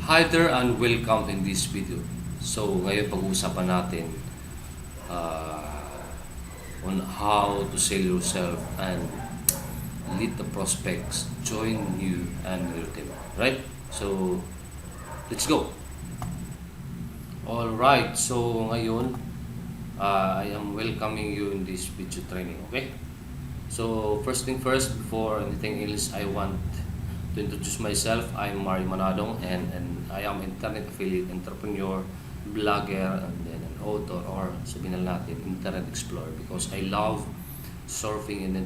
Hi there and welcome in this video. So ngayon pag-uusapan natin on how to sell yourself and lead the prospects, join you and your team. Right? So let's go. Alright, so ngayon I am welcoming you in this video training. Okay? So first thing first, before anything else, I want to introduce myself. I'm Mario Manadong and I am internet affiliate entrepreneur, blogger, and then an author, or sabihin na natin internet explorer, because I love surfing in the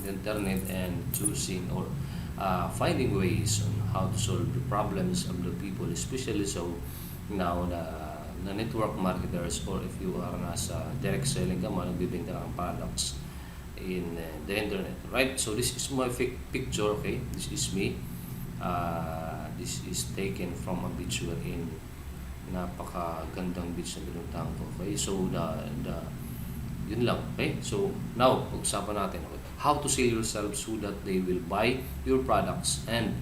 internet and choosing or finding ways on how to solve the problems of the people, especially so now the network marketers, or if you are nasa direct selling ka man, nagbibenta ka ng products in the internet, right? So this is my fake picture. Okay, this is me. This is taken from a beach wherein napakagandang beach na binuntahan ko. Okay, so yun lang. Okay, so now pag-usapan natin, okay, how to sell yourself so that they will buy your products and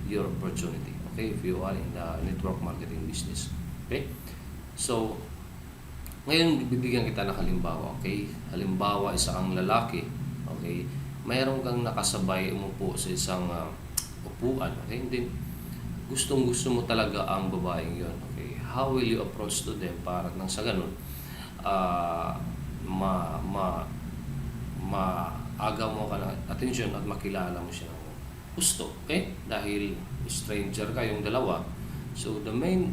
your opportunity. Okay, if you are in the network marketing business. Okay, so ngayon, bibigyan kita ng halimbawa, okay? Halimbawa, isa kang lalaki, okay? Mayroon kang nakasabay umupo sa isang upuan, okay? And then, gustong-gusto mo talaga ang babaeng yon, okay? How will you approach to them para nang sa ganun, maagaw mo ka ng attention at makilala mo siya ng gusto, okay? Dahil stranger kayong dalawa. So, the main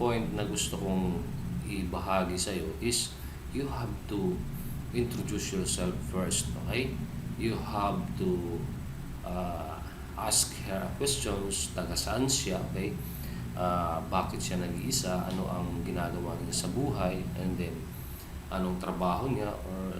point na gusto kong ibahagi sa iyo is you have to introduce yourself first, okay? You have to ask her questions, taga saan siya, okay? Bakit siya nag-iisa, ano ang ginagawa niya sa buhay, and then anong trabaho niya, or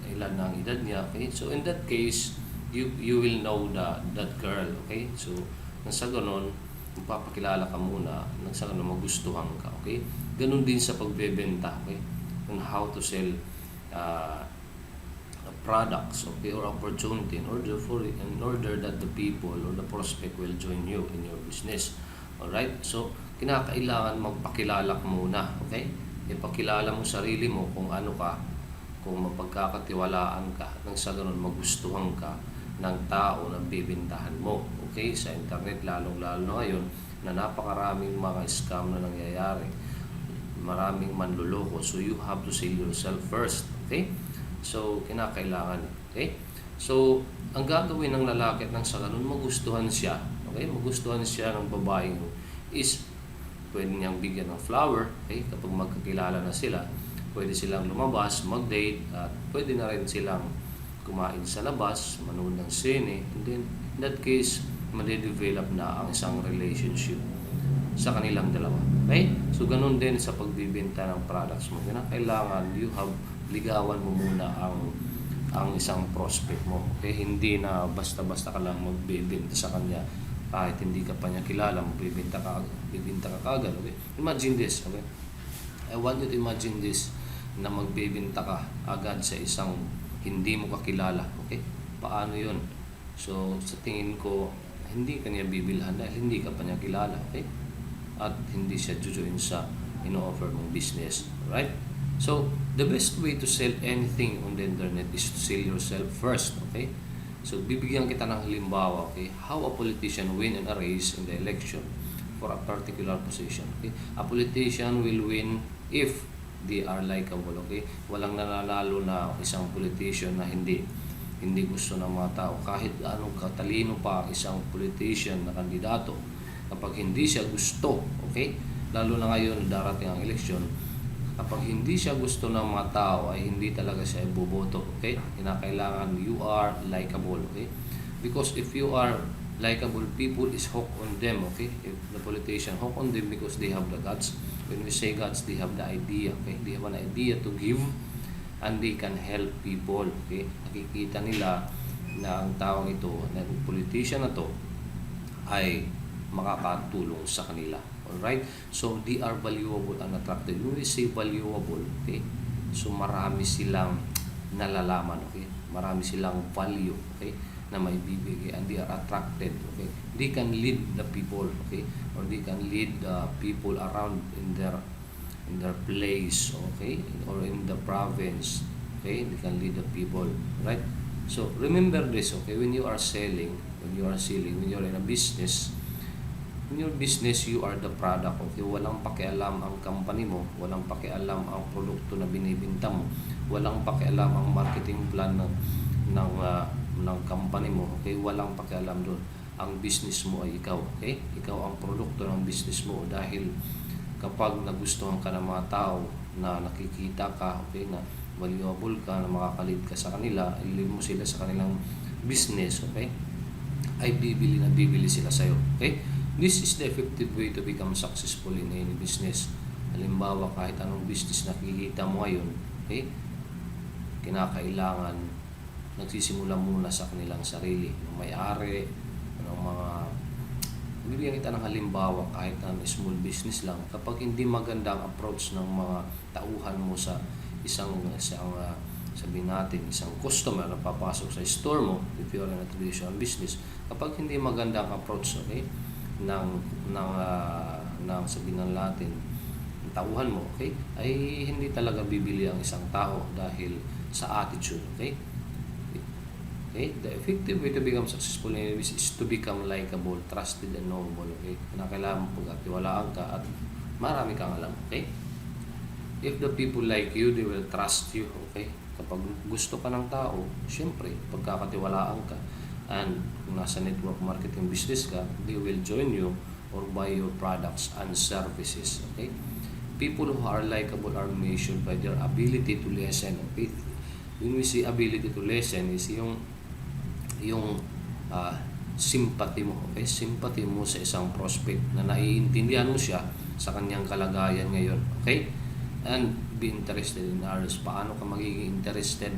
ilan na ang edad niya, okay? So in that case, you will know that girl, okay? So nang sa ganon, magpapakilala ka muna, nang sa ganon magustuhan ka, okay? Ganun din sa pagbebenta, okay? On how to sell products, okay, or opportunity in order that the people or the prospect will join you in your business. Alright? So, kinakailangan magpakilala ka muna, okay? Ipakilala mo sarili mo kung ano ka, kung mapagkakatiwalaan ka, nang sa ganun magustuhan ka ng tao na bibintahan mo, okay? Sa internet, lalong-lalo na ngayon, na napakaraming mga scam na nangyayari, maraming manluloko. So you have to sell yourself first, okay? So kinakailangan, okay? So ang gagawin ng lalaki at nang sa ganun magustuhan siya, okay? Magustuhan siya ng babaeng is pwede niyang bigyan ng flower, okay? Kapag magkakilala na sila, pwede silang lumabas, mag-date, at pwede na rin silang kumain sa labas, manood ng sine, and then in that case, made-develop na ang isang relationship sa kanilang dalawa. Okay? So, ganun din sa pagbibenta ng products mo. Kailangan you have ligawan mo muna ang isang prospect mo. Okay? Hindi na basta-basta ka lang magbibenta sa kanya kahit hindi ka pa niya kilala, magbibenta ka kagad. Okay? Imagine this. Okay? I want you to imagine this, na magbibenta ka agad sa isang hindi mo kakilala. Okay? Paano yun? So, sa tingin ko, hindi ka niya bibilhan dahil hindi ka pa niya kilala. Okay? At hindi siya join sa ino-offer mong business, right? So the best way to sell anything on the internet is to sell yourself first, okay? So bibigyan kita ng halimbawa, okay? How a politician win in a race in the election for a particular position, okay? A politician will win if they are likable, okay? Walang nananalo na isang politician na hindi gusto ng mga tao, kahit anong katalino pa isang politician na kandidato. Kapag hindi siya gusto, okay? Lalo na ngayon, darating ang eleksyon, kapag hindi siya gusto ng mga tao, ay hindi talaga siya iboboto, okay? Kinakailangan you are likable, okay? Because if you are likable, people is hooked on them, okay? If the politician hooked on them because they have the guts. When we say guts, they have the idea, okay? They have an idea to give and they can help people, okay? Nakikita nila na ang taong ito, na politician na to, ay makakatulong sa kanila. Alright? So, they are valuable and attractive. When we say valuable, okay? So, marami silang nalalaman, okay? Marami silang value, okay? Na may bibigay, and they are attracted, okay? they can lead the people, okay, or they can lead the people around in their place, okay, or in the province, okay, they can lead the people, right? So remember this, okay, when you are selling, when you're in a business, in your business, you are the product, okay? Walang pakialam ang company mo, walang pakialam ang produkto na binibenta mo, walang pakialam ang marketing plan ng company mo, okay? Walang pakialam doon. Ang business mo ay ikaw, okay? Ikaw ang produkto ng business mo, dahil kapag nagustuhan ka ng mga tao na nakikita ka, okay, na valuable ka, na makakalit ka sa kanila, ililid mo sila sa kanilang business, okay, ay bibili sila sa'yo, okay? This is the effective way to become successful in any business. Halimbawa, kahit anong business na nakikita mo ngayon, okay, kinakailangan nagsisimula muna sa kanilang sarili, ng may-ari, ng mga, bibigyan kita ng halimbawa, kahit ng small business lang, kapag hindi maganda ang approach ng mga tauhan mo sa sabihin natin, isang customer na papasok sa store mo, if you're in a traditional business, kapag hindi maganda ang approach, okay, ng sabihin natin, tauhan mo, okay, ay hindi talaga bibili ang isang tao dahil sa attitude, okay? Okay, the effective way to become successful in business is to become likable, trusted, and knowable, okay? Kailangan mo pagkatiwalaan ka at marami kang alam, okay? If the people like you, they will trust you, okay? Kapag gusto ka ng tao, syempre, pagkakatiwalaan ka, and kung nasa network marketing business ka, they will join you or buy your products and services, okay? People who are likable are measured by their ability to listen, okay? When we say ability to listen is yung sympathy mo, okay? Sympathy mo sa isang prospect na naiintindihan mo siya sa kanyang kalagayan ngayon, okay? And be interested in others. Paano ka magiging interested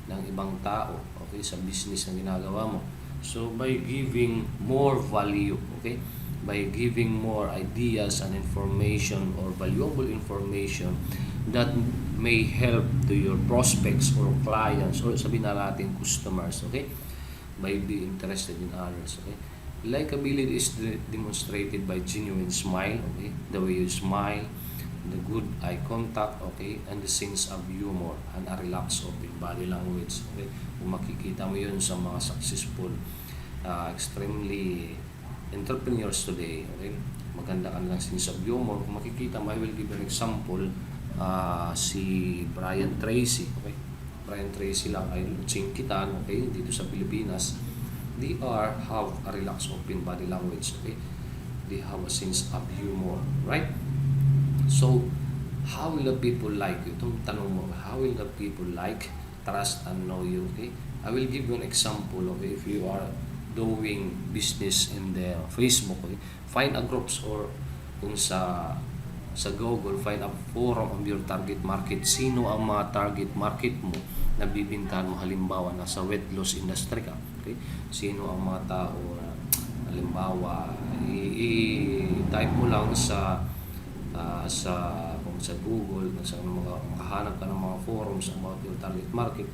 ng ibang tao, okay, sa business na ginagawa mo? So by giving more value, okay, by giving more ideas and information or valuable information that may help to your prospects or clients, or sabihin na natin customers, okay, by being interested in others, okay. Likability is demonstrated by genuine smile, okay, the way you smile, the good eye contact, okay, and the sense of humor, and a relaxed open body language, okay. Kung makikita mo yun sa mga successful, extremely entrepreneurs today, okay, maganda ka nilang sense of humor. Kung makikita mo, I will give an example, si Brian Tracy, okay. Brian Tracy lang ay Chinkitan, okay, dito sa Pilipinas. They have a relaxed open body language, okay. They have a sense of humor, right? So, how will the people like you? Itong tanong mo, how will the people like, trust, and know you? Okay? I will give you an example, okay? If you are doing business in the Facebook, okay? Find a groups, or kung sa Google, find a forum of your target market. Sino ang mga target market mo na bibintahan mo? Halimbawa, nasa weight loss industry ka, okay? Sino ang mga tao na, halimbawa, i-type mo lang kung sa Google, sa makahanap ka ng mga forums about your target market,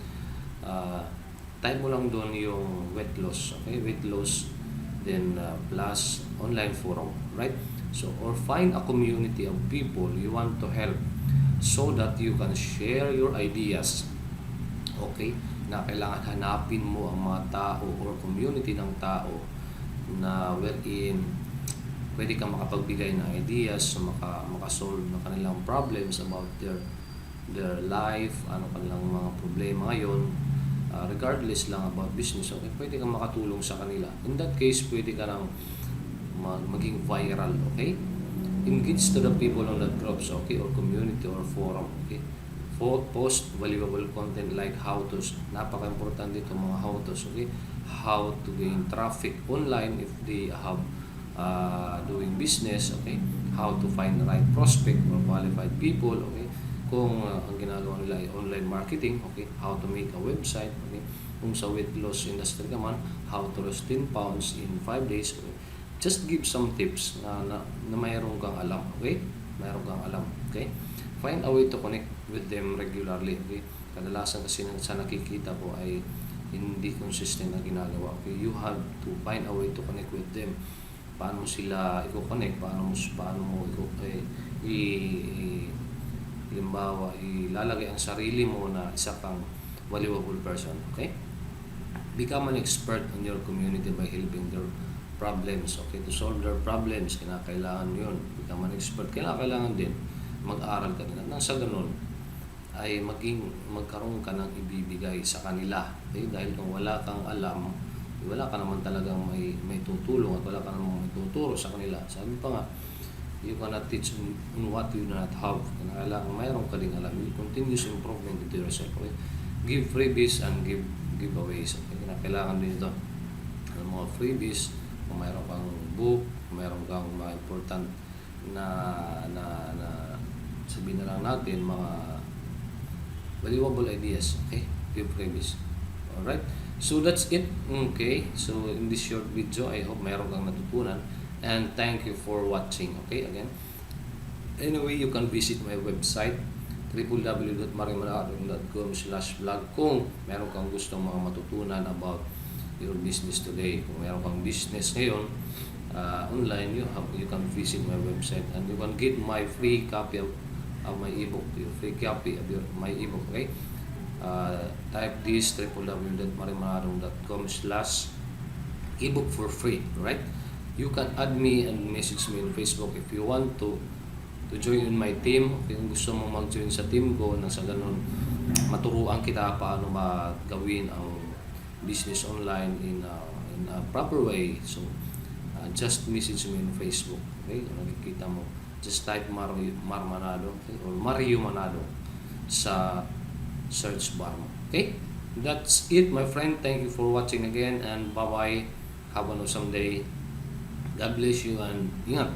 type mo lang doon yung weight loss, okay, weight loss, then plus online forum, right? So, or find a community of people you want to help so that you can share your ideas, okay, na kailangan hanapin mo ang mga tao or community ng tao na wherein pwede kang makapagbigay ng ideas, makasolve ng kanilang problems about their life, ano kanilang mga problema ngayon, regardless lang about business, okay, pwede kang makatulong sa kanila. In that case, pwede ka nang maging viral, okay? Engage to the people on that groups, okay, or community or forum, okay? Post valuable content like how-tos. Napaka-importante itong mga how-tos, okay? How to gain traffic online if they have doing business, okay, how to find the right prospect or qualified people, okay, kung ang ginagawa nila ay online marketing, okay, how to make a website, okay, kung sa weight loss industry naman, how to lose 10 pounds in 5 days, okay. Just give some tips na mayroon kang alam, okay, mayroon kang alam, okay. Find a way to connect with them regularly, okay. Kadalasan kasi sa nakikita ko ay hindi consistent na ginagawa. Okay, you have to find a way to connect with them. Paano sila i-connect, paano mo halimbawa, ilalagay ang sarili mo na isa kang valuable person. Okay? Become an expert in your community by helping their problems. Okay, to solve their problems, kinakailangan yun. Become an expert. Kinakailangan din mag-aral ka din. At nang sa ganun, ay magkaroon ka ng ibibigay sa kanila. Okay? Dahil kung wala kang alam, wala ka naman talagang may tutulong at wala ka naman may tuturo sa kanila. Sabi pa nga, you cannot teach on what you do not have. Kailangan mayroon ka din alam. You continuous improvement into yourself. Okay? Give freebies and give giveaways. Okay? Kailangan din ito. Ang mga freebies, kung mayroon kang book, kung mayroon kang mga important na sabihin na lang natin, mga valuable ideas. Okay? Give freebies. Alright? So that's it. Okay? So in this short video, I hope mayroon kang natutunan. And thank you for watching. Okay, again. Anyway, you can visit my website www.marimanarong.com/vlog kung meron kang gustong mga matutunan about your business today. Kung meron kang business ngayon online, you can visit my website and you can get my free copy of my ebook. Your free copy of my ebook. Okay. Type this www.marimanarong.com/ebook for free. Right? You can add me and message me on Facebook if you want to join in my team. Kung gusto mong mag-join sa team ko, nang sa ganun maturuan kita paano gawin ang business online in a proper way. So just message me on Facebook. Okay? Nakikita mo, just type Mar Manado, okay? Or Mario Manado sa search bar mo. Okay? That's it, my friend. Thank you for watching again and bye-bye. Have an awesome day. God bless you and ingat.